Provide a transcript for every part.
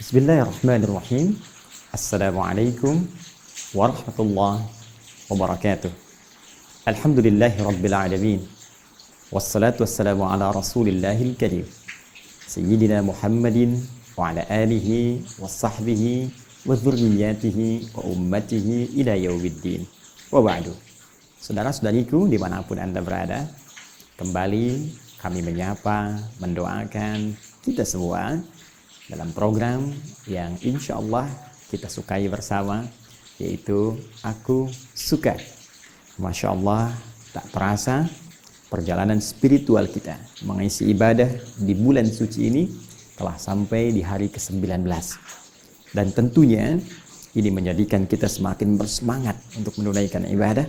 Bismillahirrahmanirrahim. Assalamualaikum warahmatullahi wabarakatuh. Alhamdulillahi rabbil alamin. Wassalatu wassalamu ala rasulillahil karim Sayyidina Muhammadin wa ala alihi wa sahbihi wa dzurriyyatihi wa ummatihi ila yaumiddin. Wa ba'du. Saudara-saudariku dimanapun Anda berada, kembali kami menyapa, mendoakan kita semua dalam program yang insya Allah kita sukai bersama, yaitu Aku Suka. Masya Allah, tak terasa perjalanan spiritual kita mengisi ibadah di bulan suci ini telah sampai di hari ke-19. Dan tentunya ini menjadikan kita semakin bersemangat untuk menunaikan ibadah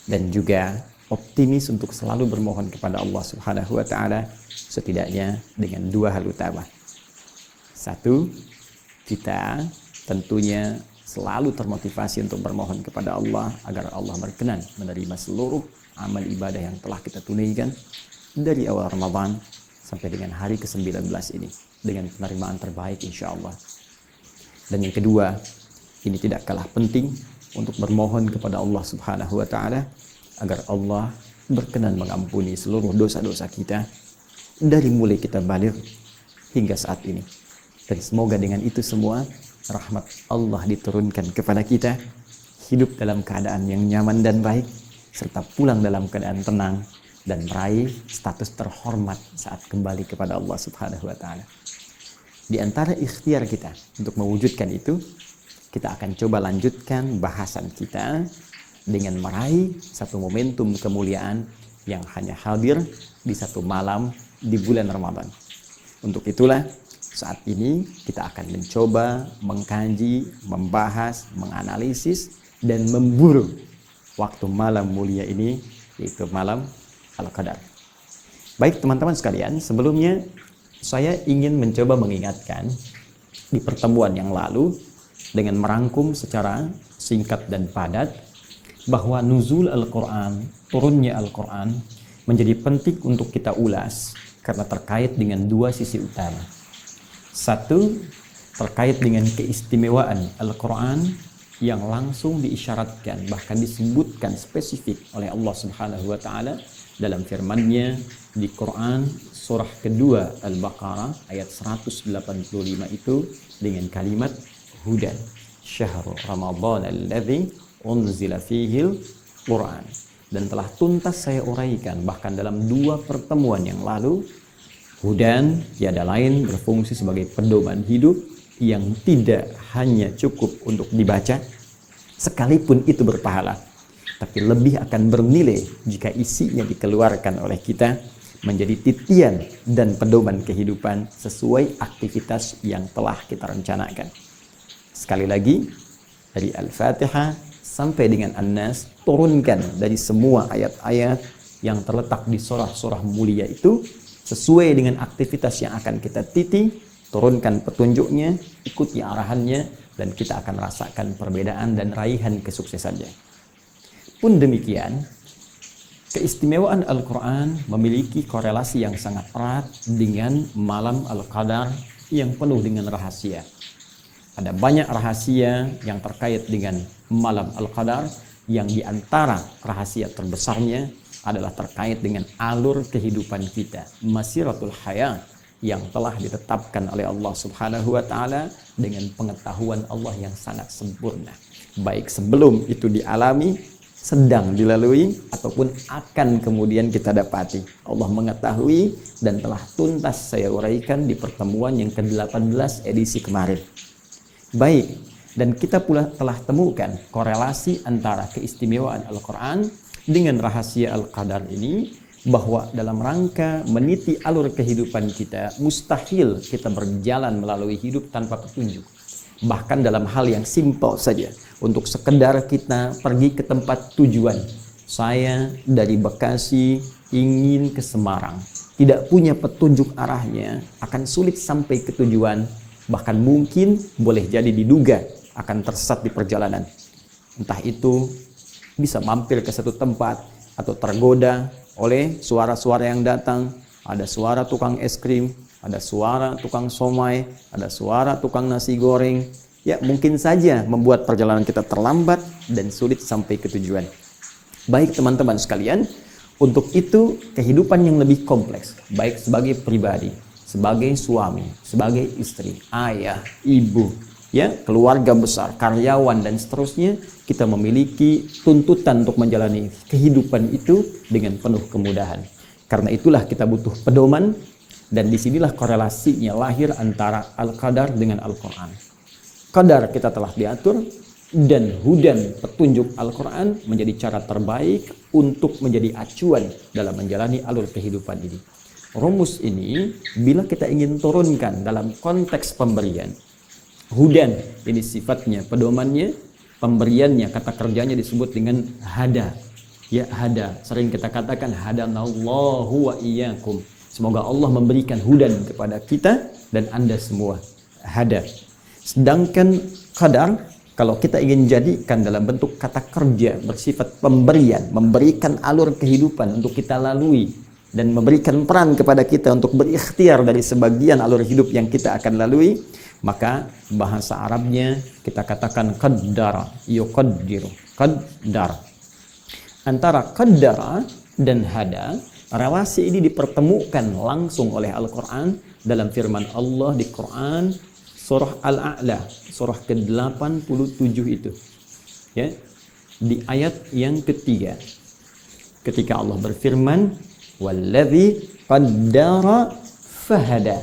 dan juga optimis untuk selalu bermohon kepada Allah Subhanahu wa taala, setidaknya dengan dua hal utama. Satu, kita tentunya selalu termotivasi untuk bermohon kepada Allah agar Allah berkenan menerima seluruh amal ibadah yang telah kita tunaikan dari awal Ramadan sampai dengan hari ke-19 ini dengan penerimaan terbaik insya Allah. Dan yang kedua, ini tidak kalah penting untuk bermohon kepada Allah Subhanahu wa taala agar Allah berkenan mengampuni seluruh dosa-dosa kita dari mulai kita baligh hingga saat ini. Dan semoga dengan itu semua rahmat Allah diturunkan kepada kita, hidup dalam keadaan yang nyaman dan baik, serta pulang dalam keadaan tenang dan meraih status terhormat saat kembali kepada Allah Subhanahu wa taala. Di antara ikhtiar kita untuk mewujudkan itu, kita akan coba lanjutkan bahasan kita dengan meraih satu momentum kemuliaan yang hanya hadir di satu malam di bulan Ramadan. Untuk itulah saat ini kita akan mencoba mengkaji, membahas, menganalisis, dan memburu waktu malam mulia ini, yaitu malam Al-Qadar. Baik teman-teman sekalian, sebelumnya saya ingin mencoba mengingatkan di pertemuan yang lalu dengan merangkum secara singkat dan padat bahwa nuzul Al-Quran, turunnya Al-Quran menjadi penting untuk kita ulas karena terkait dengan dua sisi utama. Satu, terkait dengan keistimewaan Al-Quran yang langsung diisyaratkan, bahkan disebutkan spesifik oleh Allah Subhanahu wa taala dalam firman-Nya di Quran surah kedua Al-Baqarah ayat 185 itu dengan kalimat hudan syahrul ramadhan alladzi unzila fihil Quran. Dan telah tuntas saya uraikan bahkan dalam dua pertemuan yang lalu, hudan tiada lain berfungsi sebagai pedoman hidup yang tidak hanya cukup untuk dibaca, sekalipun itu berpahala, tapi lebih akan bernilai jika isinya dikeluarkan oleh kita menjadi titian dan pedoman kehidupan sesuai aktivitas yang telah kita rencanakan. Sekali lagi, dari Al-Fatihah sampai dengan An-Nas, turunkan dari semua ayat-ayat yang terletak di surah-surah mulia itu sesuai dengan aktivitas yang akan kita titi, turunkan petunjuknya, ikuti arahannya, dan kita akan rasakan perbedaan dan raihan kesuksesannya. Pun demikian, keistimewaan Al-Quran memiliki korelasi yang sangat erat dengan malam Al-Qadar yang penuh dengan rahasia. Ada banyak rahasia yang terkait dengan malam Al-Qadar, yang diantara rahasia terbesarnya adalah terkait dengan alur kehidupan kita, masiratul hayat, yang telah ditetapkan oleh Allah Subhanahu wa taala dengan pengetahuan Allah yang sangat sempurna, baik sebelum itu dialami, sedang dilalui, ataupun akan kemudian kita dapati. Allah mengetahui dan telah tuntas saya uraikan di pertemuan yang ke-18 edisi kemarin. Baik, dan kita pula telah temukan korelasi antara keistimewaan Al-Quran dengan rahasia Al-Qadar ini, bahwa dalam rangka meniti alur kehidupan kita, mustahil kita berjalan melalui hidup tanpa petunjuk. Bahkan dalam hal yang simpel saja, untuk sekedar kita pergi ke tempat tujuan. Saya dari Bekasi ingin ke Semarang, tidak punya petunjuk arahnya, akan sulit sampai ke tujuan. Bahkan mungkin boleh jadi diduga akan tersesat di perjalanan. Entah itu bisa mampir ke satu tempat atau tergoda oleh suara-suara yang datang. Ada suara tukang es krim, ada suara tukang somai, ada suara tukang nasi goreng. Ya, mungkin saja membuat perjalanan kita terlambat dan sulit sampai ke tujuan. Baik teman-teman sekalian, untuk itu kehidupan yang lebih kompleks, baik sebagai pribadi, sebagai suami, sebagai istri, ayah, ibu, ya, keluarga besar, karyawan dan seterusnya, kita memiliki tuntutan untuk menjalani kehidupan itu dengan penuh kemudahan. Karena itulah kita butuh pedoman, dan disinilah korelasinya lahir antara Al-Qadar dengan Al-Quran. Qadar kita telah diatur, dan hudan petunjuk Al-Quran menjadi cara terbaik untuk menjadi acuan dalam menjalani alur kehidupan ini. Rumus ini bila kita ingin turunkan dalam konteks pemberian, hudan ini sifatnya, pedomannya, pemberiannya, kata kerjanya disebut dengan hada. Ya, hada, sering kita katakan hadanallahu wa iyyakum. Semoga Allah memberikan hudan kepada kita dan Anda semua. Hada. Sedangkan qadar, kalau kita ingin jadikan dalam bentuk kata kerja bersifat pemberian, memberikan alur kehidupan untuk kita lalui dan memberikan peran kepada kita untuk berikhtiar dari sebagian alur hidup yang kita akan lalui, maka bahasa Arabnya kita katakan qaddara, yuqaddiru, qaddar. Antara qaddara dan hada, relasi ini dipertemukan langsung oleh Al-Quran dalam firman Allah di Quran surah Al-A'la, surah ke-87 itu. Ya. Di ayat yang ketiga. Ketika Allah berfirman, "Wallazi qaddara fahada."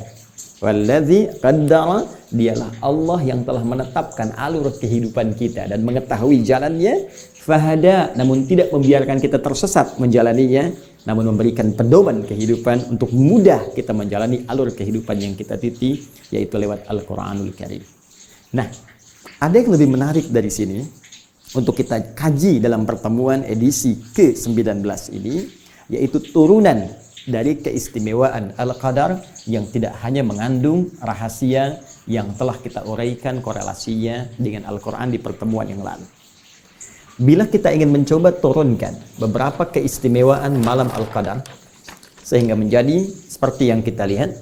Wallazi qaddara, dialah Allah yang telah menetapkan alur kehidupan kita dan mengetahui jalannya, fahada, namun tidak membiarkan kita tersesat menjalaninya, namun memberikan pedoman kehidupan untuk mudah kita menjalani alur kehidupan yang kita titi, yaitu lewat Al-Quranul Karim. Nah, ada yang lebih menarik dari sini untuk kita kaji dalam pertemuan edisi ke-19 ini, yaitu turunan dari keistimewaan Al-Qadar yang tidak hanya mengandung rahasia yang telah kita uraikan korelasinya dengan Al-Quran di pertemuan yang lalu. Bila kita ingin mencoba turunkan beberapa keistimewaan malam Al-Qadar sehingga menjadi seperti yang kita lihat,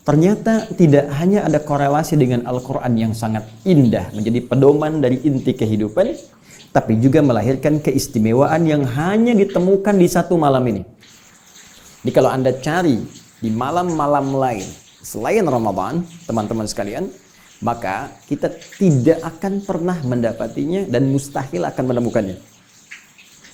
ternyata tidak hanya ada korelasi dengan Al-Quran yang sangat indah menjadi pedoman dari inti kehidupan, tapi juga melahirkan keistimewaan yang hanya ditemukan di satu malam ini. Jadi kalau Anda cari di malam-malam lain selain Ramadan, teman-teman sekalian, maka kita tidak akan pernah mendapatinya dan mustahil akan menemukannya.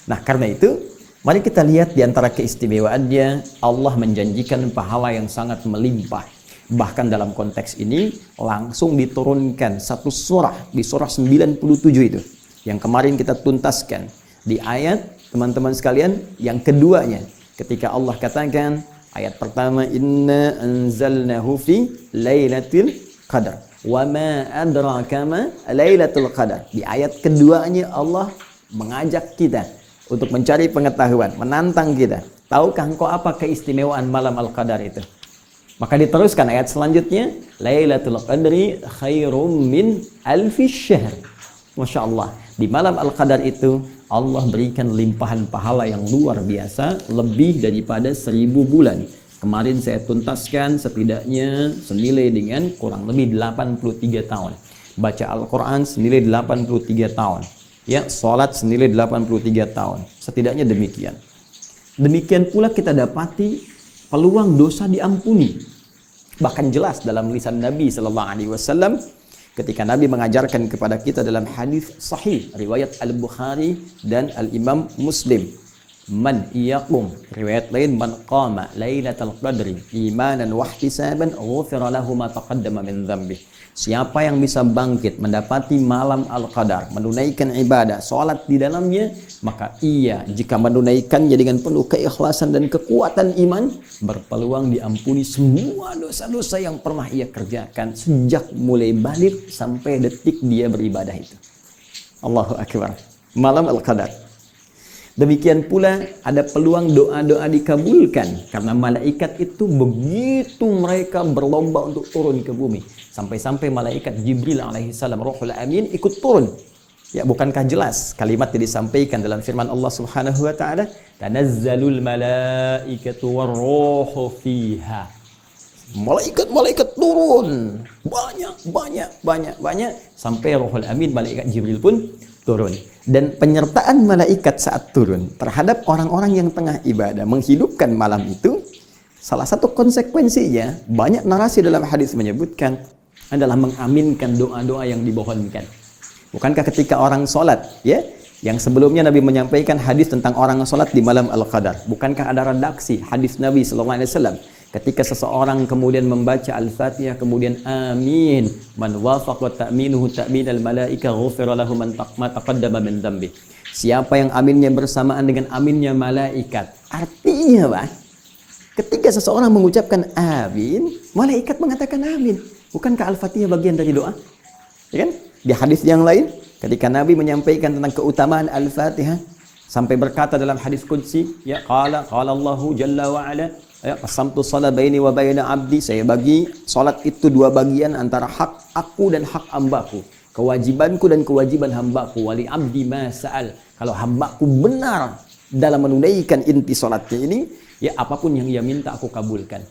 Nah, karena itu, mari kita lihat di antara keistimewaannya, Allah menjanjikan pahala yang sangat melimpah. Bahkan dalam konteks ini, langsung diturunkan satu surah, di surah 97 itu, yang kemarin kita tuntaskan. Di ayat, teman-teman sekalian, yang keduanya, ketika Allah katakan, ayat pertama, Inna anzalnahu fi lailatul qadar. Wa ma adraka ma lailatul qadar. Di ayat keduanya Allah mengajak kita untuk mencari pengetahuan, menantang kita. Tahukah engkau apa keistimewaan malam Al-Qadar itu? Maka diteruskan ayat selanjutnya, Lailatul Qadri khairum min alfi syahr. Masya Allah, di malam Al-Qadar itu Allah berikan limpahan pahala yang luar biasa, lebih daripada 1000 bulan. Kemarin saya tuntaskan setidaknya senilai dengan kurang lebih 83 tahun. Baca Al-Quran senilai 83 tahun. Ya, sholat senilai 83 tahun. Setidaknya demikian. Demikian pula kita dapati peluang dosa diampuni. Bahkan jelas dalam lisan Nabi SAW ketika Nabi mengajarkan kepada kita dalam hadis sahih riwayat Al-Bukhari dan Al-Imam Muslim. Man yaqum, riwayat lain, man qama lailatul qadri imanan wa ihtisaban ghufira lahu ma taqaddama min dhanbi. Siapa yang bisa bangkit mendapati malam Al-Qadar, menunaikan ibadah, salat di dalamnya, maka ia jika menunaikannya dengan penuh keikhlasan dan kekuatan iman, berpeluang diampuni semua dosa-dosa yang pernah ia kerjakan sejak mulai balik sampai detik dia beribadah itu. Allahu Akbar. Malam Al-Qadar. Demikian pula ada peluang doa-doa dikabulkan karena malaikat itu begitu mereka berlomba untuk turun ke bumi. Sampai-sampai malaikat Jibril alaihissalam Ruhul Amin ikut turun. Ya, bukankah jelas kalimat yang disampaikan dalam firman Allah Subhanahu wa taala, "Tanazzalul malaikatu warruhu fiha." Malaikat-malaikat turun. Banyak. Sampai Ruhul Amin, malaikat Jibril pun turun. Dan penyertaan malaikat saat turun terhadap orang-orang yang tengah ibadah, menghidupkan malam itu, salah satu konsekuensinya, banyak narasi dalam hadis menyebutkan, adalah mengaminkan doa-doa yang dimohonkan. Bukankah ketika orang sholat, ya, yang sebelumnya Nabi menyampaikan hadis tentang orang sholat di malam Al-Qadar. Bukankah ada redaksi hadis Nabi SAW? Ketika seseorang kemudian membaca Al-Fatihah, kemudian amin, man wafaqa ta'minuhu ta'minal malaika ghufira lahu ma taqaddama min dhanbi. Siapa yang aminnya bersamaan dengan aminnya malaikat. Artinya, Pak, ketika seseorang mengucapkan amin, malaikat mengatakan amin. Bukankah Al-Fatihah bagian dari doa? Ya kan? Di hadis yang lain, ketika Nabi menyampaikan tentang keutamaan Al-Fatihah, sampai berkata dalam hadis qudsi, ya qala Allahu jalla wa ala, ya qasamtu shalah baini wa baina abdi, saya bagi salat itu dua bagian antara hak aku dan hak hambaku, kewajibanku dan kewajiban hambaku, wali abdi ma sa'al. Kalau hambaku benar dalam menunaikan inti salatnya ini, ya apapun yang ia minta aku kabulkan.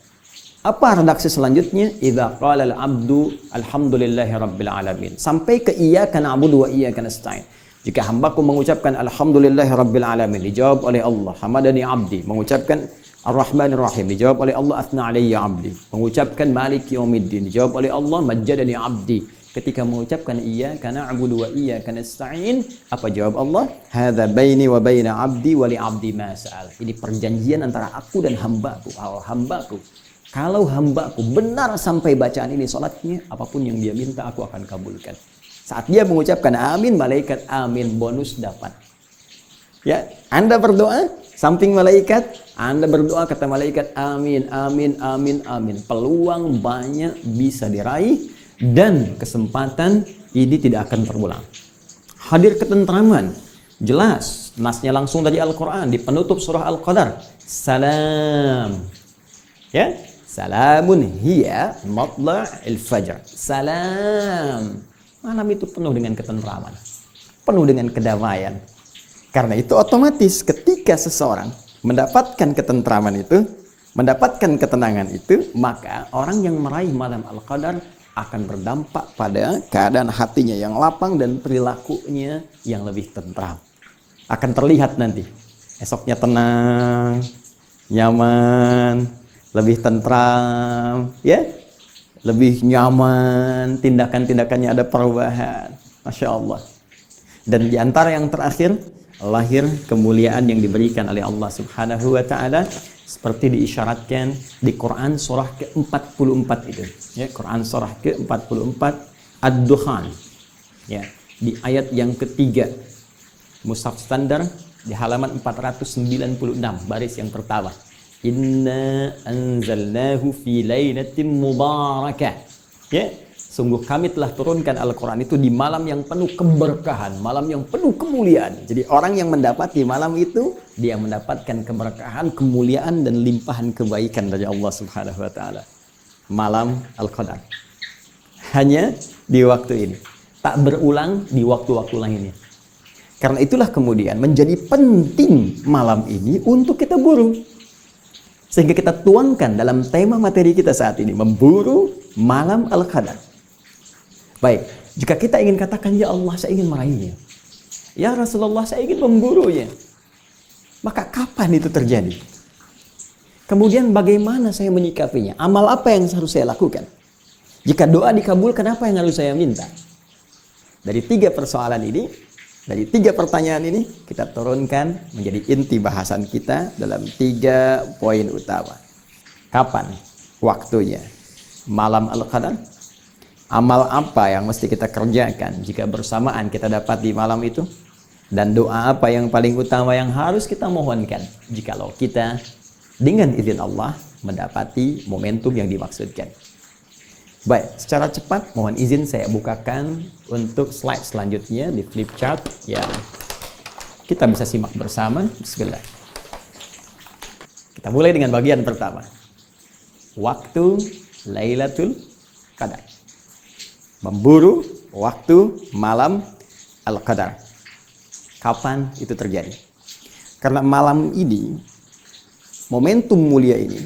Apa redaksi selanjutnya? Idza qala al-'abdu alhamdulillahi rabbil alamin. Sampai ke iyyaka na'budu wa iyyaka nasta'in. Jika hambaku mengucapkan alhamdulillahi rabbil alamin, dijawab oleh Allah, hamadani 'abdi. Mengucapkan ar-rahmanir rahim, dijawab oleh Allah, athna alayya 'abdi. Mengucapkan maliki yaumiddin, dijawab oleh Allah, majjadani 'abdi. Ketika mengucapkan iyyaka na'budu wa iyyaka nasta'in, apa jawab Allah? Hadza baini wa baina 'abdi wa li 'abdi ma sa'al. Ini perjanjian antara aku dan hambaku. Kalau hambaku benar sampai bacaan ini salatnya, apapun yang dia minta aku akan kabulkan. Saat dia mengucapkan amin, malaikat amin, bonus dapat. Ya, Anda berdoa, samping malaikat, Anda berdoa, kata malaikat amin, amin, amin, amin. Peluang banyak bisa diraih dan kesempatan ini tidak akan terulang. Hadir ketentraman, jelas, nasnya langsung dari Al-Quran, di penutup surah Al-Qadar. Salam. Ya, salamun hiya matla'il fajr. Salam. Malam itu penuh dengan ketentraman, penuh dengan kedamaian. Karena itu otomatis ketika seseorang mendapatkan ketentraman itu, mendapatkan ketenangan itu, maka orang yang meraih malam Al-Qadar akan berdampak pada keadaan hatinya yang lapang dan perilakunya yang lebih tentram. Akan terlihat nanti, esoknya tenang, nyaman, lebih tentram, ya, lebih nyaman, tindakan-tindakannya ada perubahan, Masya Allah. Dan di antara yang terakhir, lahir kemuliaan yang diberikan oleh Allah Subhanahu wa Ta'ala, seperti diisyaratkan di Quran surah ke-44 itu, ya, Quran surah ke-44 Ad-Dukhan, ya, di ayat yang ketiga, mushaf standar di halaman 496, baris yang pertama. Inna anzalnahu fi lailatin mubarakah. Ya, sungguh kami telah turunkan Al-Quran itu di malam yang penuh keberkahan, malam yang penuh kemuliaan. Jadi orang yang mendapati malam itu, dia mendapatkan keberkahan, kemuliaan, dan limpahan kebaikan dari Allah Subhanahu wa Ta'ala. Malam Al-Qadar hanya di waktu ini, tak berulang di waktu-waktu lainnya. Karena itulah kemudian menjadi penting malam ini untuk kita buru. Sehingga kita tuangkan dalam tema materi kita saat ini, memburu malam Al-Qadar. Baik, jika kita ingin katakan, ya Allah, saya ingin meraihnya, ya Rasulullah, saya ingin memburunya, maka kapan itu terjadi? Kemudian bagaimana saya menyikapinya? Amal apa yang harus saya lakukan? Jika doa dikabulkan, apa yang harus saya minta? Dari tiga persoalan ini, dari tiga pertanyaan ini, kita turunkan menjadi inti bahasan kita dalam 3 poin utama. Kapan waktunya malam Al-Qadar? Amal apa yang mesti kita kerjakan jika bersamaan kita dapat di malam itu? Dan doa apa yang paling utama yang harus kita mohonkan jikalau kita dengan izin Allah mendapati momentum yang dimaksudkan? Baik, secara cepat mohon izin saya bukakan untuk slide selanjutnya di flip chart yang kita bisa simak bersama. Bismillah. Kita mulai dengan bagian pertama. Waktu Lailatul Qadar. Memburu waktu malam Al-Qadar. Kapan itu terjadi? Karena malam ini, momentum mulia ini,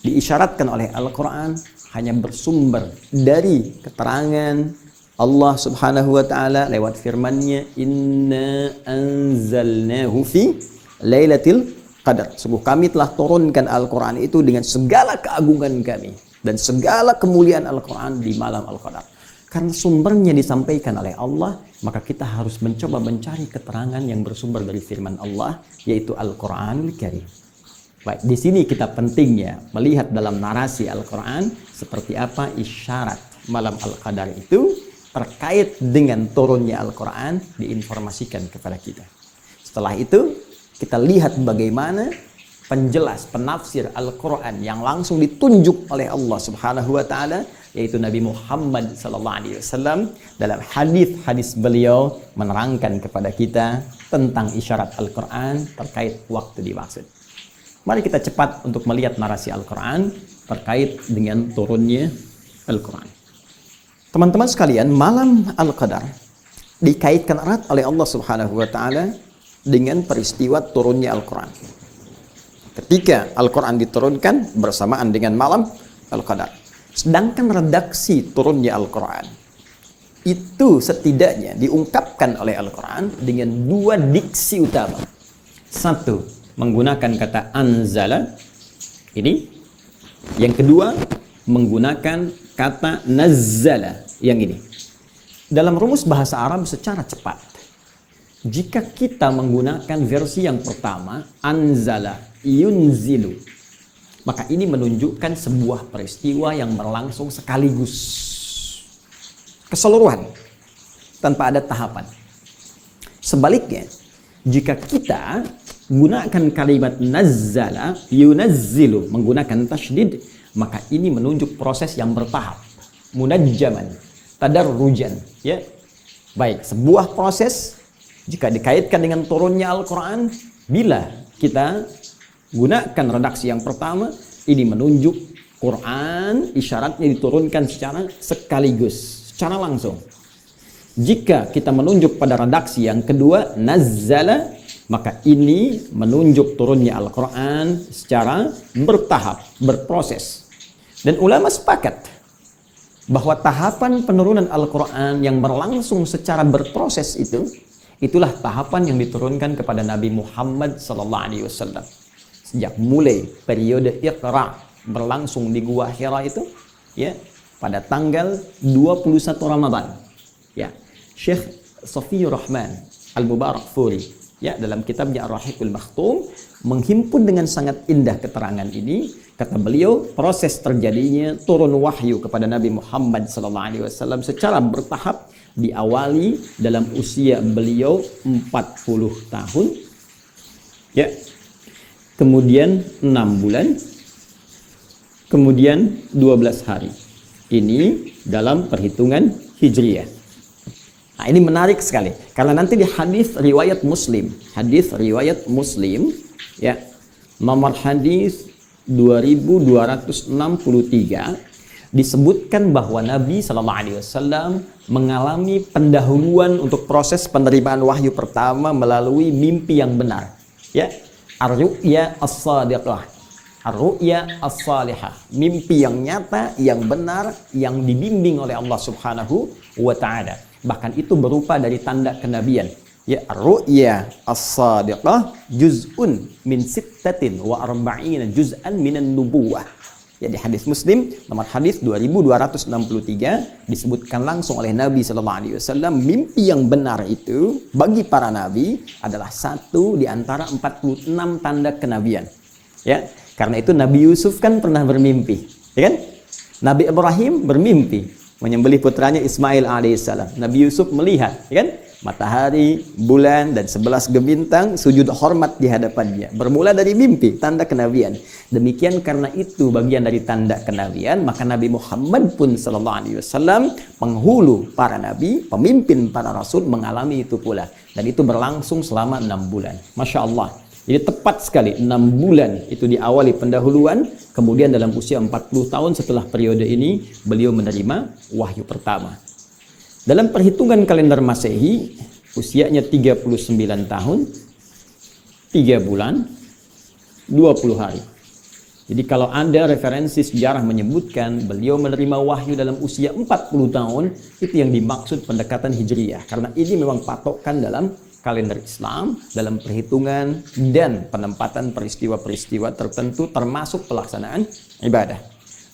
diisyaratkan oleh Al-Quran hanya bersumber dari keterangan Allah Subhanahu wa Ta'ala lewat firman-Nya, "Inna anzalnahu fi lailatul qadar." Sungguh kami telah turunkan Al-Quran itu dengan segala keagungan kami dan segala kemuliaan Al-Quran di malam Al-Qadar. Karena sumbernya disampaikan oleh Allah, maka kita harus mencoba mencari keterangan yang bersumber dari firman Allah, yaitu Al-Quranul Karim. Baik, di sini kita pentingnya melihat dalam narasi Al-Quran seperti apa isyarat malam Al-Qadar itu terkait dengan turunnya Al-Quran diinformasikan kepada kita. Setelah itu, kita lihat bagaimana penjelas, penafsir Al-Quran yang langsung ditunjuk oleh Allah Subhanahu wa Ta'ala, yaitu Nabi Muhammad SAW dalam hadis-hadis beliau menerangkan kepada kita tentang isyarat Al-Quran terkait waktu dimaksud. Mari kita cepat untuk melihat narasi Al-Quran terkait dengan turunnya Al-Quran. Teman-teman sekalian, malam Al-Qadar dikaitkan erat oleh Allah Subhanahu wa Ta'ala dengan peristiwa turunnya Al-Quran. Ketika Al-Quran diturunkan bersamaan dengan malam Al-Qadar. Sedangkan redaksi turunnya Al-Quran itu setidaknya diungkapkan oleh Al-Quran dengan dua diksi utama. Satu, menggunakan kata anzala, ini. Yang kedua, menggunakan kata nazzala, yang ini. Dalam rumus bahasa Arab secara cepat, jika kita menggunakan versi yang pertama, anzala, yunzilu, maka ini menunjukkan sebuah peristiwa yang berlangsung sekaligus, keseluruhan, tanpa ada tahapan. Sebaliknya, jika kita gunakan kalimat nazzala, yunazzilu, menggunakan tasydid, maka ini menunjuk proses yang bertahap, munajjaman, tadarrujan, ya. Baik, sebuah proses jika dikaitkan dengan turunnya Al-Quran, bila kita gunakan redaksi yang pertama, ini menunjuk Quran isyaratnya diturunkan secara sekaligus, secara langsung. Jika kita menunjuk pada redaksi yang kedua, nazzala, maka ini menunjuk turunnya Al-Quran secara bertahap, berproses. Dan ulama sepakat bahwa tahapan penurunan Al-Quran yang berlangsung secara berproses itu, itulah tahapan yang diturunkan kepada Nabi Muhammad SAW. Sejak mulai periode Iqra berlangsung di Gua Hira itu, ya, pada tanggal 21 Ramadan. Ya, Syekh Safiyur Rahman Al-Mubarakfuri, ya, dalam kitabnya Ar-Rahiqul Makhtum menghimpun dengan sangat indah keterangan ini. Kata beliau, proses terjadinya turun wahyu kepada Nabi Muhammad SAW secara bertahap diawali dalam usia beliau 40 tahun, ya, kemudian 6 bulan, kemudian 12 hari. Ini dalam perhitungan Hijriyah. Nah, ini menarik sekali karena nanti di hadis riwayat Muslim, ya, nomor hadis 2263, disebutkan bahwa Nabi SAW mengalami pendahuluan untuk proses penerimaan wahyu pertama melalui mimpi yang benar, ya, ar-ru'ya as-sadiqah, ar-ru'ya as-salihah, mimpi yang nyata, yang benar, yang dibimbing oleh Allah Subhanahu wa Ta'ala. Bahkan itu berupa dari tanda kenabian. Ya, ar-ru'ya as-sadiqah juz'un min sittatin wa arba'ina juz'an minan nubuwah. Ya, di hadis Muslim nomor hadis 2263 disebutkan langsung oleh Nabi SAW, mimpi yang benar itu bagi para nabi adalah satu di antara 46 tanda kenabian. Ya, karena itu Nabi Yusuf kan pernah bermimpi, ya kan? Nabi Ibrahim bermimpi menyembelih putranya Ismail alaihissalam. Nabi Yusuf melihat, ya kan, matahari, bulan, dan 11 bintang sujud hormat di hadapannya. Bermula dari mimpi, tanda kenabian. Demikian karena itu bagian dari tanda kenabian, maka Nabi Muhammad pun SAW penghulu para nabi, pemimpin para rasul mengalami itu pula. Dan itu berlangsung selama 6 bulan. Masya Allah. Jadi tepat sekali 6 bulan itu diawali pendahuluan, kemudian dalam usia 40 tahun setelah periode ini beliau menerima wahyu pertama. Dalam perhitungan kalender Masehi, usianya 39 tahun, 3 bulan, 20 hari. Jadi kalau ada referensi sejarah menyebutkan beliau menerima wahyu dalam usia 40 tahun, itu yang dimaksud pendekatan hijriyah. Karena ini memang patokan dalam kalender Islam, dalam perhitungan dan penempatan peristiwa-peristiwa tertentu termasuk pelaksanaan ibadah.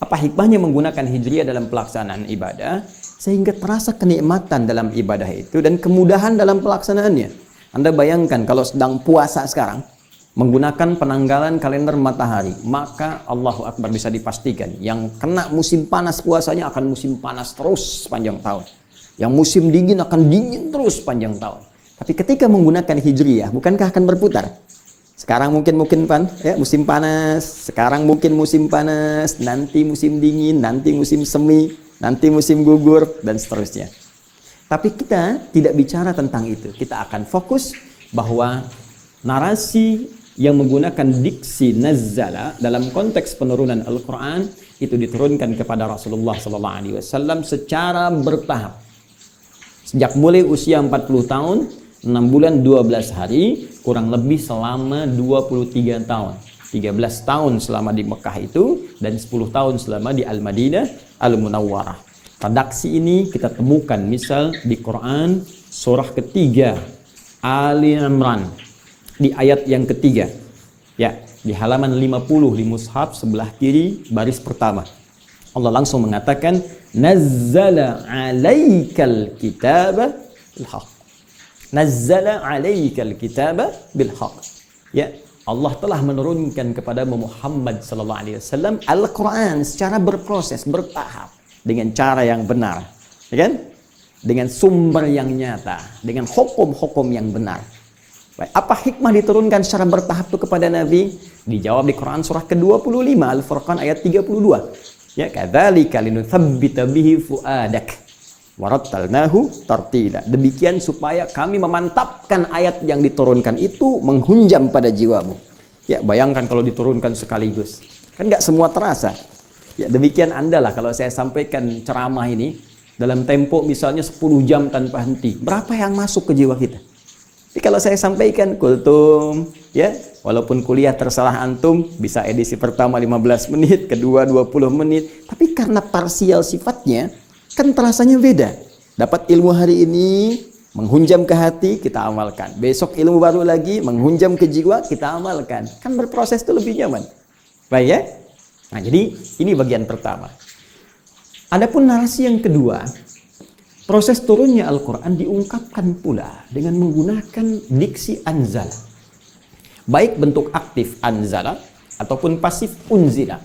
Apa hikmahnya menggunakan hijriyah dalam pelaksanaan ibadah? Sehingga terasa kenikmatan dalam ibadah itu dan kemudahan dalam pelaksanaannya. Anda bayangkan kalau sedang puasa sekarang, menggunakan penanggalan kalender matahari, maka Allahu Akbar bisa dipastikan yang kena musim panas puasanya akan musim panas terus sepanjang tahun. Yang musim dingin akan dingin terus sepanjang tahun. Tapi ketika menggunakan hijriyah, bukankah akan berputar? Sekarang mungkin musim panas, sekarang mungkin musim panas, nanti musim dingin, nanti musim semi, nanti musim gugur, dan seterusnya. Tapi kita tidak bicara tentang itu. Kita akan fokus bahwa narasi yang menggunakan diksi nazzala dalam konteks penurunan Al-Quran itu diturunkan kepada Rasulullah SAW secara bertahap. Sejak mulai usia 40 tahun, 6 bulan 12 hari, kurang lebih selama 23 tahun. 13 tahun selama di Mekah itu, dan 10 tahun selama di Al-Madinah Al-Munawwarah. Redaksi ini kita temukan misal di Quran surah ketiga Ali Imran di ayat yang ketiga, ya, di halaman 50 di mushaf sebelah kiri baris pertama. Allah langsung mengatakan nazzala 'alaikal kitaba bil haqq. Nazzala 'alaikal kitaba bil haqq. Ya, Allah telah menurunkan kepada Muhammad sallallahu alaihi wasallam Al-Qur'an secara berproses, bertahap, dengan cara yang benar, ya kan? Dengan sumber yang nyata, dengan hukum-hukum yang benar. Baik, apa hikmah diturunkan secara bertahap itu kepada Nabi? Dijawab di Quran surah ke-25 Al-Furqan ayat 32. Ya, kadzalika linutsabbita bihi fuadak wa rattalnahu tartila. Demikian supaya kami memantapkan ayat yang diturunkan itu menghunjam pada jiwamu. Ya, bayangkan kalau diturunkan sekaligus. Kan nggak semua terasa. Ya, demikian Anda lah kalau saya sampaikan ceramah ini dalam tempo misalnya 10 jam tanpa henti. Berapa yang masuk ke jiwa kita? Tapi kalau saya sampaikan kultum, ya, walaupun kuliah terserah antum, bisa edisi pertama 15 menit, kedua 20 menit, tapi karena parsial sifatnya, kan terasanya beda. Dapat ilmu hari ini, menghunjam ke hati, kita amalkan. Besok ilmu baru lagi, menghunjam ke jiwa, kita amalkan. Kan berproses itu lebih nyaman. Baik ya? Nah, jadi ini bagian pertama. Adapun narasi yang kedua, proses turunnya Al-Quran diungkapkan pula dengan menggunakan diksi anzala. Baik bentuk aktif anzala ataupun pasif unzila.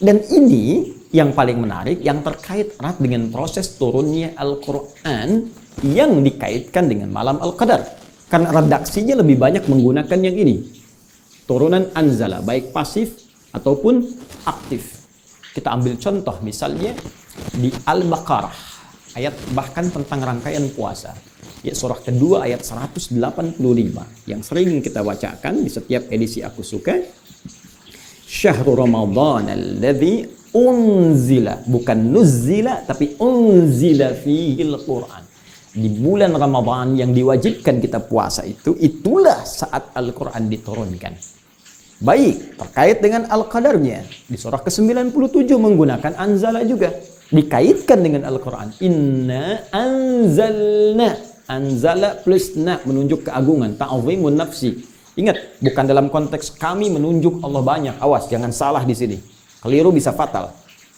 Dan ini yang paling menarik, yang terkait erat dengan proses turunnya Al-Quran yang dikaitkan dengan malam Al-Qadar. Karena redaksinya lebih banyak menggunakan yang ini. Turunan anzala, baik pasif ataupun aktif. Kita ambil contoh misalnya di Al-Baqarah. Ayat bahkan tentang rangkaian puasa. Ya, surah kedua ayat 185 yang sering kita bacakan di setiap edisi Aku Suka. Syahrul Ramadan alladzi unzila, bukan nuzila tapi unzila fihil Quran. Di bulan Ramadan yang diwajibkan kita puasa itu, itulah saat Al-Quran diturunkan. Baik, terkait dengan Al-Qadarnya di surah ke-97 menggunakan anzala juga. Dikaitkan dengan Al-Quran. Inna anzalna. Anzala plus na menunjuk keagungan. Ta'zimun nafsi. Ingat, bukan dalam konteks kami menunjuk Allah banyak. Awas, jangan salah di sini. Keliru bisa fatal.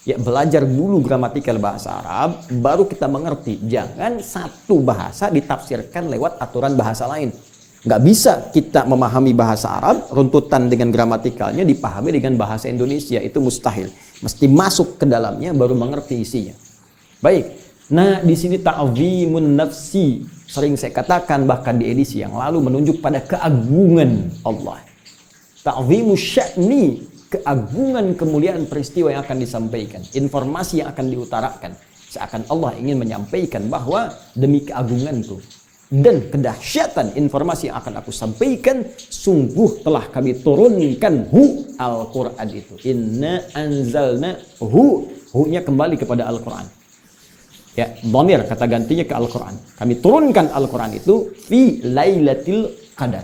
Ya, belajar dulu gramatikal bahasa Arab, baru kita mengerti. Jangan satu bahasa ditafsirkan lewat aturan bahasa lain. Nggak bisa kita memahami bahasa Arab, runtutan dengan gramatikalnya dipahami dengan bahasa Indonesia. Itu mustahil. Mesti masuk ke dalamnya baru mengerti isinya. Baik. Nah, di sini ta'zimun nafsi. Sering saya katakan bahkan di edisi yang lalu menunjuk pada keagungan Allah. Ta'zimu sya'ni, keagungan kemuliaan peristiwa yang akan disampaikan, informasi yang akan diutarakan. Seakan Allah ingin menyampaikan bahwa demi keagunganku dan kedahsyatan informasi yang akan aku sampaikan, sungguh telah kami turunkan Al-Quran itu. Inna anzalna hu-nya kembali kepada Al-Quran. Ya, dhamir kata gantinya ke Al-Quran. Kami turunkan Al-Quran itu fi lailatul qadar.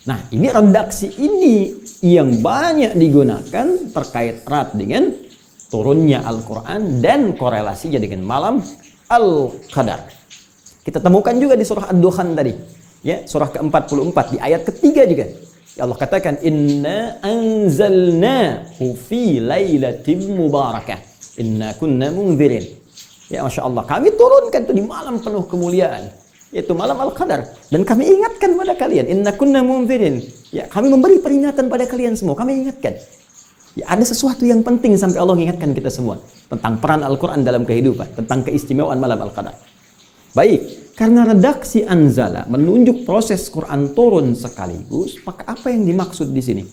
Nah, ini redaksi ini yang banyak digunakan terkait erat dengan turunnya Al-Quran dan korelasinya dengan malam Al-Qadar. Kita temukan juga di surah Ad-Dukhan tadi, ya, surah ke-44 di ayat ketiga juga. Ya Allah katakan, inna anzalnahu fi lailatin mubarakah inna kunna munzirin. Ya, Masya Allah, kami turunkan itu di malam penuh kemuliaan, yaitu malam Al-Qadar. Dan kami ingatkan pada kalian, inna kunna munzirin. Ya, kami memberi peringatan pada kalian semua, kami ingatkan. Ya, ada sesuatu yang penting sampai Allah mengingatkan kita semua tentang peran Al-Quran dalam kehidupan, tentang keistimewaan malam Al-Qadar. Baik, karena redaksi anzala menunjuk proses Quran turun sekaligus, maka apa yang dimaksud di sini?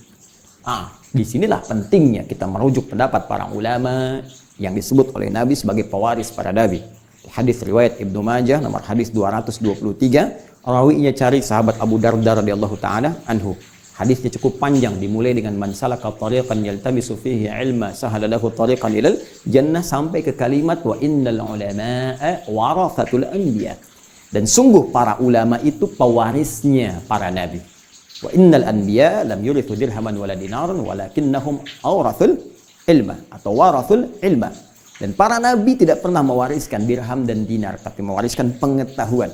Disinilah pentingnya kita merujuk pendapat para ulama yang disebut oleh Nabi sebagai pewaris para nabi. Hadis riwayat Ibnu Majah nomor hadis 223, rawinya cari sahabat Abu Darda radhiyallahu taala anhu. Hadisnya cukup panjang, dimulai dengan man salaka tariqan yaltamisu fihi ilma sahala lahu tariqan ilal jannah sampai ke kalimat wa innal ulama'a warathatul anbiya. Dan sungguh para ulama itu pewarisnya para nabi. Wa innal anbiya lam yurithu dirhaman wala dinaran walakinnahum awrathul ilma atau warathul ilma. Dan para nabi tidak pernah mewariskan dirham dan dinar, tapi mewariskan pengetahuan.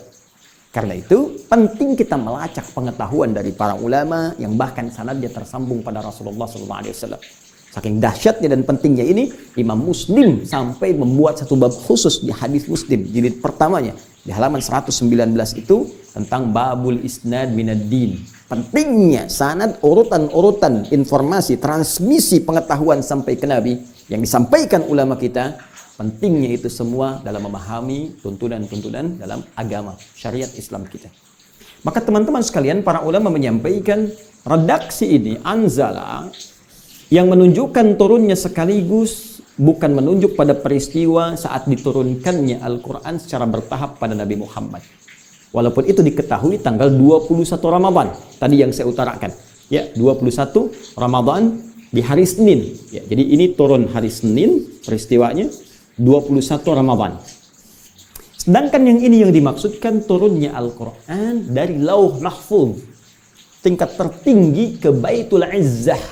Karena itu penting kita melacak pengetahuan dari para ulama yang bahkan sanadnya tersambung pada Rasulullah SAW. Saking dahsyatnya dan pentingnya ini, Imam Muslim sampai membuat satu bab khusus di hadis Muslim jilid pertamanya di halaman 119 itu tentang babul isnad minad din. Pentingnya sanad, urutan-urutan informasi, transmisi pengetahuan sampai ke Nabi yang disampaikan ulama kita. Pentingnya itu semua dalam memahami tuntunan-tuntunan dalam agama syariat Islam kita. Maka teman-teman sekalian, para ulama menyampaikan redaksi ini anzala yang menunjukkan turunnya sekaligus, bukan menunjuk pada peristiwa saat diturunkannya Al-Quran secara bertahap pada Nabi Muhammad. Walaupun itu diketahui tanggal 21 Ramadan tadi yang saya utarakan, ya, 21 Ramadan di hari Senin, ya. Jadi ini turun hari Senin peristiwanya 21 Ramadan. Sedangkan yang ini yang dimaksudkan turunnya Al-Quran dari Lauh Mahfuz, tingkat tertinggi, ke Baitul Izzah,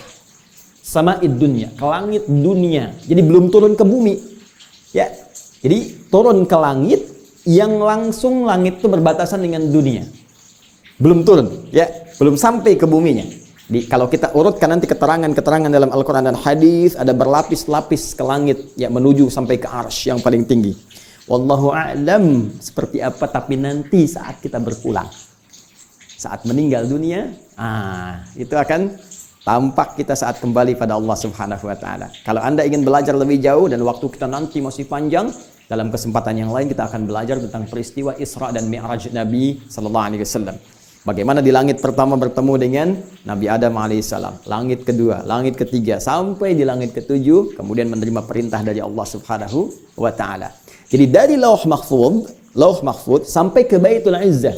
Sama'id dunya, ke langit dunia. Jadi belum turun ke bumi, ya. Jadi turun ke langit yang langsung langit itu berbatasan dengan dunia. Belum turun, ya, belum sampai ke buminya. Kalau kita urutkan nanti keterangan-keterangan dalam Al-Quran dan hadis, ada berlapis-lapis ke langit, ya, menuju sampai ke arsy yang paling tinggi. Wallahu a'lam seperti apa, tapi nanti saat kita berpulang, saat meninggal dunia, itu akan tampak kita saat kembali pada Allah Subhanahu wa Ta'ala. Kalau Anda ingin belajar lebih jauh dan waktu kita nanti masih panjang, dalam kesempatan yang lain kita akan belajar tentang peristiwa Isra dan Mi'raj Nabi sallallahu alaihi wasallam. Bagaimana di langit pertama bertemu dengan Nabi Adam alaihissalam, langit kedua, langit ketiga, sampai di langit ketujuh, kemudian menerima perintah dari Allah Subhanahu wa Ta'ala. Jadi dari Lauh Mahfuz sampai ke Baitul Izzah,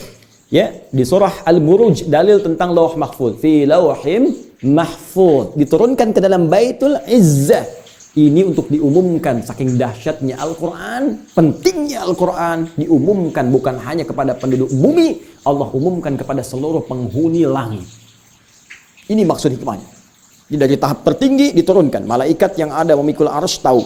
ya, di surah Al-Buruj dalil tentang Lauh Mahfuz, fi lauhim mahfuz, diturunkan ke dalam Baitul Izzah. Ini untuk diumumkan saking dahsyatnya Al-Quran, pentingnya Al-Quran, diumumkan bukan hanya kepada penduduk bumi, Allah umumkan kepada seluruh penghuni langit. Ini maksud hikmahnya. Jadi dari tahap tertinggi diturunkan, malaikat yang ada memikul arsy tahu,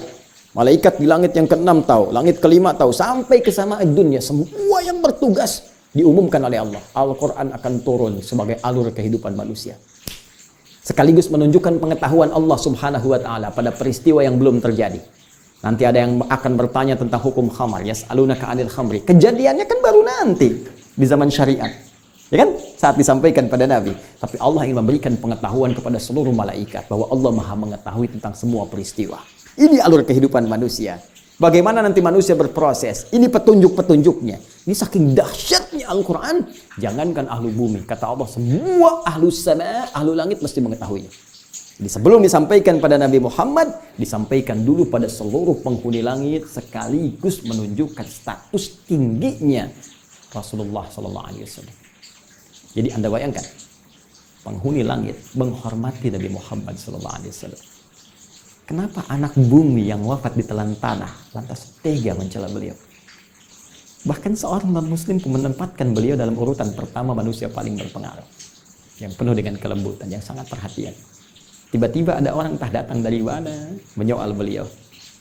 malaikat di langit yang ke-6 tahu, langit ke-5 tahu, sampai ke sama'id dunya, semua yang bertugas diumumkan oleh Allah. Al-Quran akan turun sebagai alur kehidupan manusia, sekaligus menunjukkan pengetahuan Allah Subhanahu wa Ta'ala pada peristiwa yang belum terjadi. Nanti ada yang akan bertanya tentang hukum khamar, yas'alunaka 'anil khamri. Kejadiannya kan baru nanti di zaman syariat, ya kan? Saat disampaikan pada Nabi. Tapi Allah ingin memberikan pengetahuan kepada seluruh malaikat bahwa Allah Maha mengetahui tentang semua peristiwa. Ini alur kehidupan manusia. Bagaimana nanti manusia berproses. Ini petunjuk-petunjuknya. Ini saking dahsyatnya Al-Quran. Jangankan ahlu bumi. Kata Allah, semua ahlu sama, ahlu langit mesti mengetahuinya. Jadi sebelum disampaikan pada Nabi Muhammad, disampaikan dulu pada seluruh penghuni langit, sekaligus menunjukkan status tingginya Rasulullah SAW. Jadi Anda bayangkan, penghuni langit menghormati Nabi Muhammad SAW. Kenapa anak bumi yang wafat di telan tanah lantas tega mencela beliau? Bahkan seorang non-muslim pun menempatkan beliau dalam urutan pertama manusia paling berpengaruh. yang penuh dengan kelembutan, yang sangat perhatian. Tiba-tiba ada orang entah datang dari mana menyoal beliau.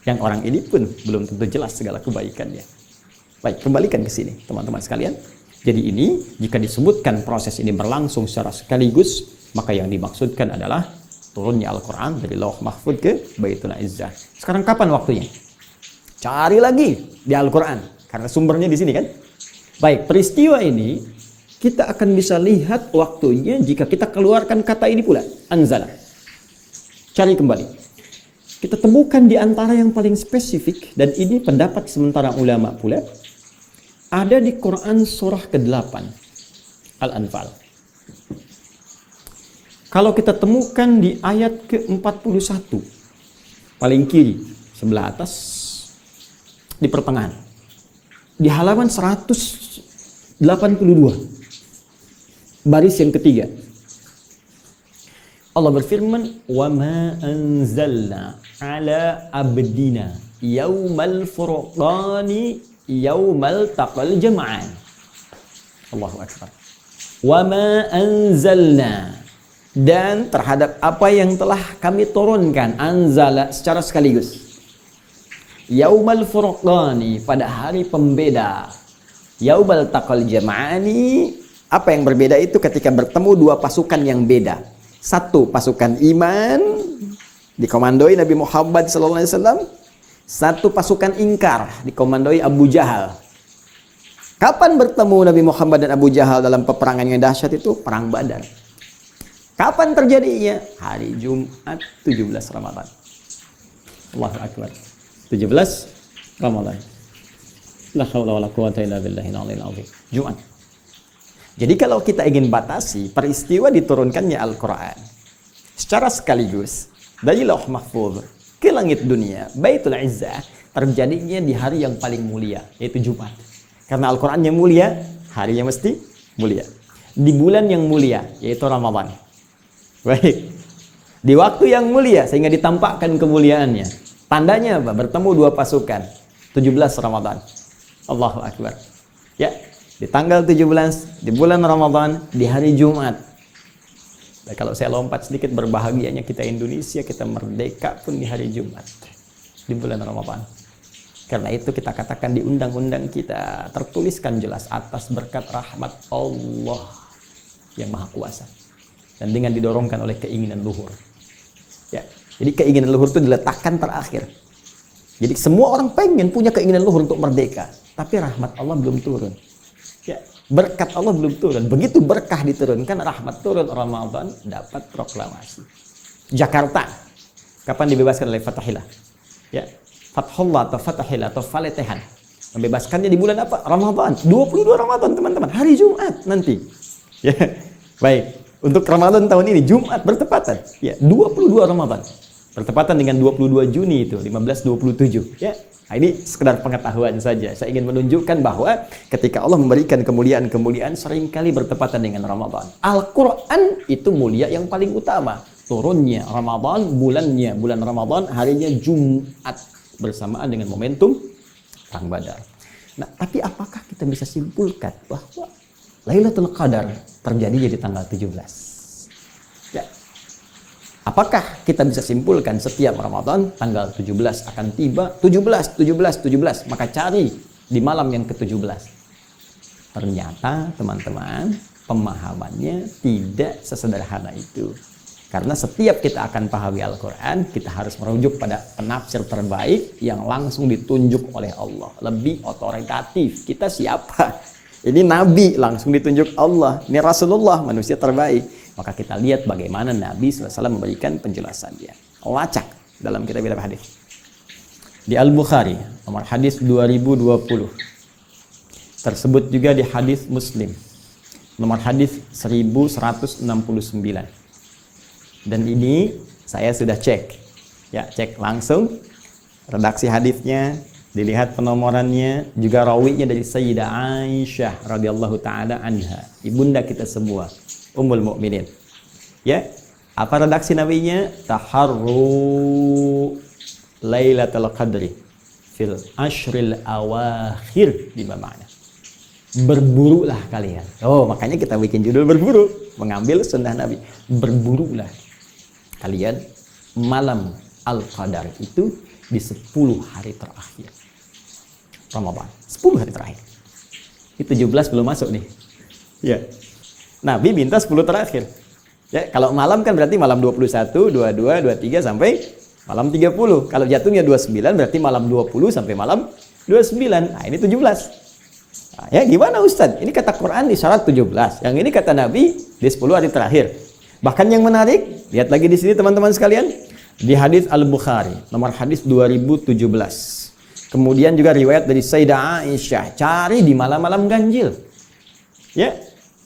Yang orang ini pun belum tentu jelas segala kebaikannya. Baik, kembalikan ke sini teman-teman sekalian. Jadi ini jika disebutkan proses ini berlangsung secara sekaligus, maka yang dimaksudkan adalah turunnya Al-Quran dari Lauh Mahfuz ke Baitul Izzah. Sekarang kapan waktunya? Cari lagi di Al-Quran, karena sumbernya di sini kan. Baik, peristiwa ini kita akan bisa lihat waktunya jika kita keluarkan kata ini pula, anzala. Cari kembali. Kita temukan di antara yang paling spesifik, dan ini pendapat sementara ulama pula, ada di Quran surah ke-8, Al-Anfal. Kalau kita temukan di ayat ke-41, paling kiri, sebelah atas, di pertengahan, di halaman 182, baris yang ketiga, Allah berfirman, wa ma anzalna ala abdina yaumal furqani yaumal taqal jam'an. Allahu akbar. Wa ma anzalna, dan terhadap apa yang telah kami turunkan, anzala secara sekaligus, yaumal furqani, pada hari pembeda, yaumal taqal jam'ani, apa yang berbeda itu ketika bertemu dua pasukan yang beda. Satu pasukan iman dikomandoi Nabi Muhammad SAW, satu pasukan ingkar dikomandoi Abu Jahal. Kapan bertemu Nabi Muhammad dan Abu Jahal dalam peperangan yang dahsyat itu? Perang Badar. Kapan terjadinya? Hari Jumat 17 Ramadan. Allahu Akbar. 17 Ramadan. La haula wala quwata illa billahil aliyil azim. Jumat. Jadi kalau kita ingin batasi peristiwa diturunkannya Al-Quran secara sekaligus dari Lauh Mahfuz ke langit dunia, Baitul Izzah, terjadinya di hari yang paling mulia, yaitu Jumat. Karena Al-Qurannya mulia, harinya mesti mulia. Di bulan yang mulia, yaitu Ramadan. Baik. Di waktu yang mulia, sehingga ditampakkan kemuliaannya. Tandanya apa? Bertemu dua pasukan. 17 Ramadan. Allahu Akbar. Ya. Di tanggal 17, di bulan Ramadan, di hari Jumat. Dan kalau saya lompat sedikit, berbahagianya kita Indonesia, kita merdeka pun di hari Jumat. Di bulan Ramadan. Karena itu kita katakan di undang-undang kita, tertuliskan jelas atas berkat rahmat Allah yang Maha Kuasa. Dan dengan didorongkan oleh keinginan luhur. Ya, jadi keinginan luhur itu diletakkan terakhir. Jadi semua orang pengen punya keinginan luhur untuk merdeka. Tapi rahmat Allah belum turun. Ya, berkat Allah belum turun. Begitu berkah diturunkan, rahmat turun, Ramadan dapat proklamasi. Jakarta, kapan dibebaskan oleh Fatahillah? Ya, Fathullah atau Fatahillah atau Faletehan. Membebaskannya di bulan apa? Ramadan. 22 Ramadan, teman-teman. Hari Jumat nanti. Ya, baik. Untuk Ramadan tahun ini, Jumat bertepatan. Ya, 22 Ramadan. Bertepatan dengan 22 Juni itu, 1527. Ya. Nah, ini sekedar pengetahuan saja. Saya ingin menunjukkan bahwa ketika Allah memberikan kemuliaan-kemuliaan seringkali bertepatan dengan Ramadan. Al-Quran itu mulia yang paling utama. Turunnya Ramadan, bulannya bulan Ramadan, harinya Jumat bersamaan dengan momentum Perang Badar. Nah, tapi apakah kita bisa simpulkan bahwa Lailatul Qadar terjadi di tanggal 17? Ya. Apakah kita bisa simpulkan setiap Ramadan tanggal 17 akan tiba 17? Maka cari di malam yang ke-17. Ternyata teman-teman, pemahamannya tidak sesederhana itu. Karena setiap kita akan pahami Al-Quran, kita harus merujuk pada penafsir terbaik yang langsung ditunjuk oleh Allah. Lebih otoritatif. Kita siapa? Ini Nabi langsung ditunjuk Allah. Ini Rasulullah, manusia terbaik. Maka kita lihat bagaimana Nabi SAW memberikan penjelasannya. Lacak dalam kitab-kitab hadis. Di Al-Bukhari, nomor hadis 2020. Tersebut juga di hadis Muslim, nomor hadis 1169. Dan ini saya sudah cek. Ya, cek langsung redaksi hadisnya, dilihat penomorannya, juga rawinya dari Sayyidah Aisyah radhiyallahu taala anha, ibunda kita semua. Ummul Mukminin. Ya, apa redaksi nabinya? Taharru Lailatul Qadri fil ashril awakhir. Di mana? Berburulah kalian. Oh, makanya kita bikin judul berburu, mengambil sunnah Nabi. Berburulah kalian malam Al-Qadar itu di 10 hari terakhir Ramadan. 10 hari terakhir. Itu 17 belum masuk nih. Ya. Nabi minta 10 terakhir. Ya, kalau malam kan berarti malam 21, 22, 23 sampai malam 30. Kalau jatuhnya 29 berarti malam 20 sampai malam 29. Nah, ini 17. Nah, ya gimana Ustadz? Ini kata Quran isyarat 17. Yang ini kata Nabi di 10 hari terakhir. Bahkan yang menarik, lihat lagi di sini teman-teman sekalian, di hadis Al-Bukhari, nomor hadis 2017. Kemudian juga riwayat dari Sayyidah Aisyah, cari di malam-malam ganjil. Ya.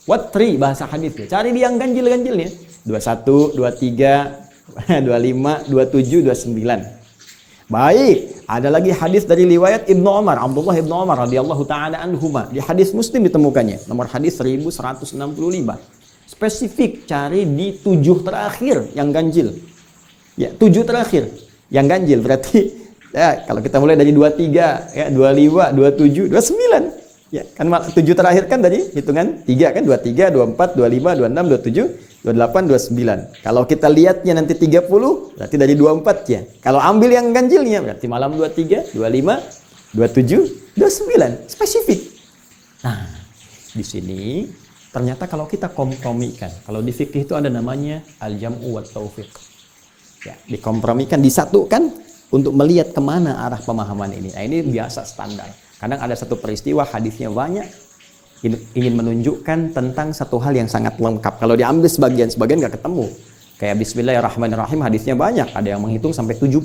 What 3 bahasa hadisnya. Cari di yang ganjil-ganjilnya. 21, 23, 25, 27, 29. Baik, ada lagi hadis dari riwayat Ibnu Umar, Abdullah Ibnu Umar radhiyallahu taala anhuma. Di hadis Muslim ditemukannya, nomor hadis 1165. Spesifik cari di 7 terakhir yang ganjil. Ya, 7 terakhir yang ganjil berarti ya kalau kita mulai dari 23, ya 25, 27, 29. Ya, kan 7 terakhir kan tadi hitungan 3 kan 23, 24, 25, 26, 27, 28, 29. Kalau kita lihatnya nanti 30 berarti dari 24 ya. Kalau ambil yang ganjilnya berarti malam 23, 25, 27, 29. Spesifik. Nah, di sini ternyata kalau kita kompromikan, kalau di fikih itu ada namanya al-jam'u wat taufiq. Ya, dikompromikan, disatukan untuk melihat kemana arah pemahaman ini. Nah, ini biasa standar. Kadang ada satu peristiwa hadisnya banyak ingin menunjukkan tentang satu hal yang sangat lengkap. Kalau diambil sebagian nggak ketemu. Kayak Bismillahirrahmanirrahim hadisnya banyak. Ada yang menghitung sampai 70.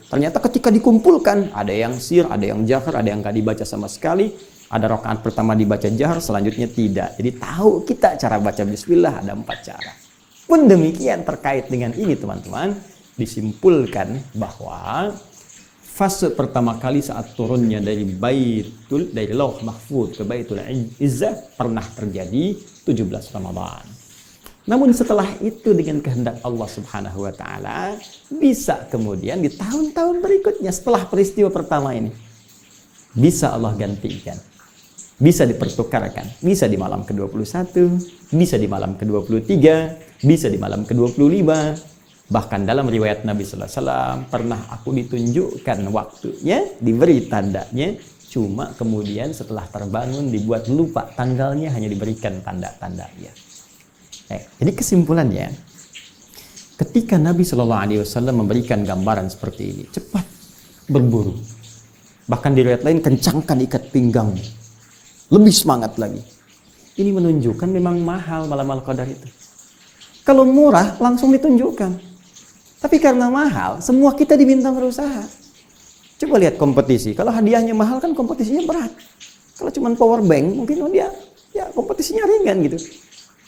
Ternyata ketika dikumpulkan ada yang sir, ada yang jahar, ada yang nggak dibaca sama sekali. Ada rakaat pertama dibaca jahar, selanjutnya tidak. Jadi tahu kita cara baca Bismillah ada 4 cara. Pun demikian terkait dengan ini teman-teman, disimpulkan bahwa fase pertama kali saat turunnya dari Lauh Mahfuz ke Baitul Izzah pernah terjadi 17 Ramadan. Namun setelah itu dengan kehendak Allah Subhanahu wa taala bisa kemudian di tahun-tahun berikutnya setelah peristiwa pertama ini bisa Allah gantikan. Bisa dipertukarkan, bisa di malam ke-21, bisa di malam ke-23, bisa di malam ke-25. Bahkan dalam riwayat Nabi Sallallahu Alaihi Wasallam pernah aku ditunjukkan waktunya, diberi tandanya, cuma kemudian setelah terbangun dibuat lupa tanggalnya, hanya diberikan tanda-tandanya. Jadi kesimpulannya, ketika Nabi Sallallahu Alaihi Wasallam memberikan gambaran seperti ini, cepat berburu. Bahkan di riwayat lain kencangkan ikat pinggangmu, lebih semangat lagi. Ini menunjukkan memang mahal malam Al-Qadar itu. Kalau murah langsung ditunjukkan. Tapi karena mahal, semua kita diminta berusaha. Coba lihat kompetisi. Kalau hadiahnya mahal kan kompetisinya berat. Kalau cuma power bank mungkin dia ya kompetisinya ringan gitu.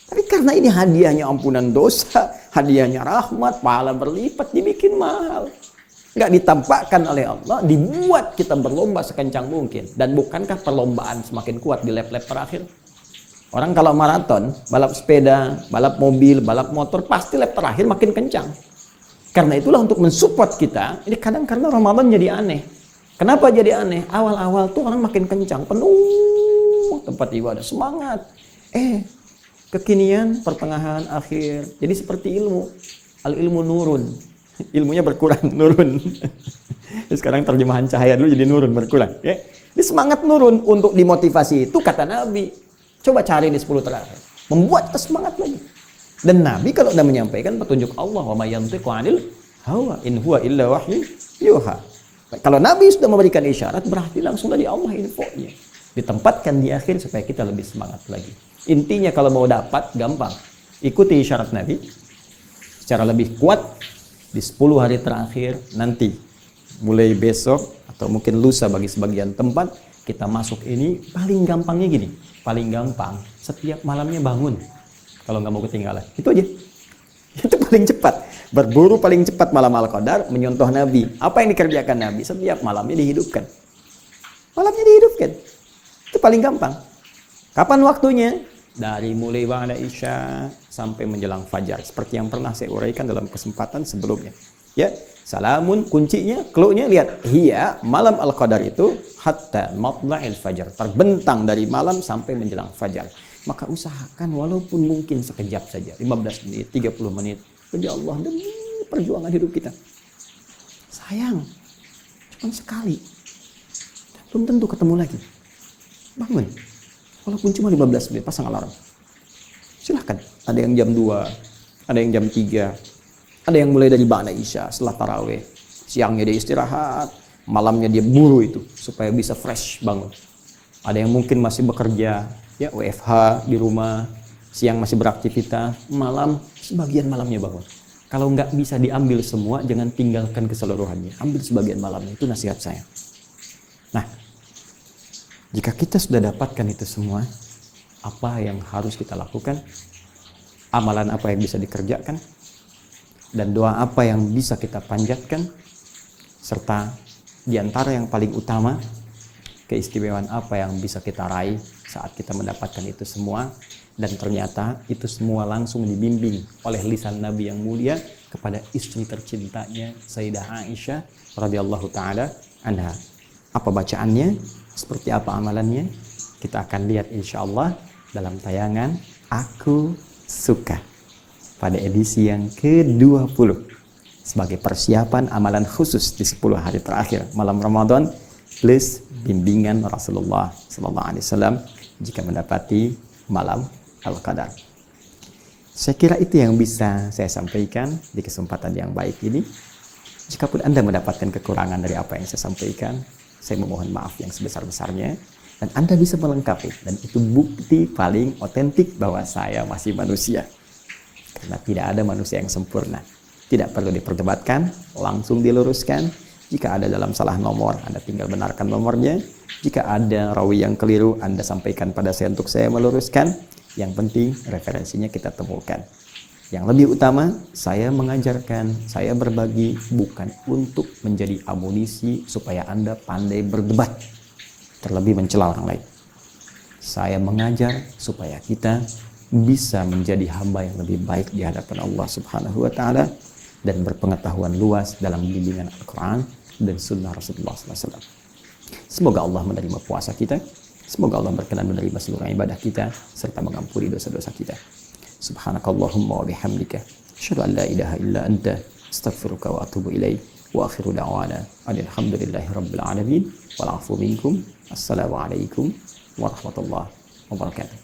Tapi karena ini hadiahnya ampunan dosa, hadiahnya rahmat, pahala berlipat, dibikin mahal. Nggak ditampakkan oleh Allah, dibuat kita berlomba sekencang mungkin. Dan bukankah perlombaan semakin kuat di lap-lap terakhir? Orang kalau maraton, balap sepeda, balap mobil, balap motor, pasti lap terakhir makin kencang. Karena itulah untuk mensupport kita, ini kadang karena Ramadan jadi aneh. Kenapa jadi aneh? Awal-awal tuh orang makin kencang, penuh tempat ibadah, semangat. Kekinian, pertengahan, akhir. Jadi seperti ilmu. Al-ilmu nurun. Ilmunya berkurang, nurun. Sekarang terjemahan cahaya dulu jadi nurun, berkurang. Ya. Ini semangat nurun untuk dimotivasi itu kata Nabi. Coba cari di 10 terakhir. Membuat kita semangat lagi. Dan Nabi kalau sudah menyampaikan petunjuk Allah, wa may yantiqu 'anil hawa in huwa illa wahyu yuha. Kalau Nabi sudah memberikan isyarat, berarti langsung dari Allah infonya. Ditempatkan di akhir supaya kita lebih semangat lagi. Intinya kalau mau dapat gampang. Ikuti isyarat Nabi secara lebih kuat di 10 hari terakhir nanti. Mulai besok atau mungkin lusa bagi sebagian tempat kita masuk ini paling gampangnya gini. Paling gampang setiap malamnya bangun. Kalau nggak mau ketinggalan, itu aja. Itu paling cepat. Berburu paling cepat malam Al-Qadar, menyontoh Nabi. Apa yang dikerjakan Nabi? Setiap malamnya dihidupkan. Malamnya dihidupkan. Itu paling gampang. Kapan waktunya? Dari mulai ba'da Isya sampai menjelang fajar. Seperti yang pernah saya uraikan dalam kesempatan sebelumnya. Ya, Salamun, kuncinya, clue-nya lihat. Hiya, malam Al-Qadar itu hatta matla'il fajar. Terbentang dari malam sampai menjelang fajar. Maka usahakan walaupun mungkin sekejap saja. 15 menit, 30 menit. Demi Allah, demi perjuangan hidup kita. Sayang, cuma sekali. Belum tentu ketemu lagi. Bangun. Walaupun cuma 15 menit, pasang alarm. Silahkan. Ada yang jam 2, ada yang jam 3. Ada yang mulai dari ba'da isya setelah tarawih. Siangnya dia istirahat, malamnya dia buru itu supaya bisa fresh bangun. Ada yang mungkin masih bekerja, ya WFH di rumah, siang masih beraktivitas, malam sebagian malamnya bangun. Kalau nggak bisa diambil semua, jangan tinggalkan keseluruhannya. Ambil sebagian malamnya, itu nasihat saya. Nah, jika kita sudah dapatkan itu semua, apa yang harus kita lakukan? Amalan apa yang bisa dikerjakan? Dan doa apa yang bisa kita panjatkan, serta diantara yang paling utama, keistimewaan apa yang bisa kita raih saat kita mendapatkan itu semua. Dan ternyata itu semua langsung dibimbing oleh lisan Nabi yang mulia kepada istri tercintanya Sayyidah Aisyah radhiyallahu taala anha. Apa bacaannya, seperti apa amalannya, kita akan lihat insyaallah dalam tayangan Aku Suka pada edisi yang ke-20 sebagai persiapan amalan khusus di 10 hari terakhir malam Ramadan plus bimbingan Rasulullah SAW jika mendapati malam Al-Qadar. Saya kira itu yang bisa saya sampaikan di kesempatan yang baik ini. Jikapun Anda mendapatkan kekurangan dari apa yang saya sampaikan, saya memohon maaf yang sebesar-besarnya. Dan Anda bisa melengkapi, dan itu bukti paling otentik bahwa saya masih manusia. Karena tidak ada manusia yang sempurna. Tidak perlu diperdebatkan, langsung diluruskan. Jika ada dalam salah nomor, Anda tinggal benarkan nomornya. Jika ada rawi yang keliru, Anda sampaikan pada saya untuk saya meluruskan. Yang penting referensinya kita temukan. Yang lebih utama, saya mengajarkan, saya berbagi bukan untuk menjadi amunisi supaya Anda pandai berdebat, terlebih mencela orang lain. Saya mengajar supaya kita bisa menjadi hamba yang lebih baik di hadapan Allah Subhanahu wa taala dan berpengetahuan luas dalam bimbingan Al-Qur'an dan sunnah Rasulullah SAW. Semoga Allah menerima puasa kita, semoga Allah berkenan menerima seluruh ibadah kita serta mengampuni dosa-dosa kita. Subhanakallahumma wa bihamdika asyhadu an la ilaha illa anta astaghfiruka wa atubu ilaik. Wa akhiru da'wana alhamdulillahi rabbil alamin wal 'afu minkum. Assalamualaikum warahmatullahi wabarakatuh.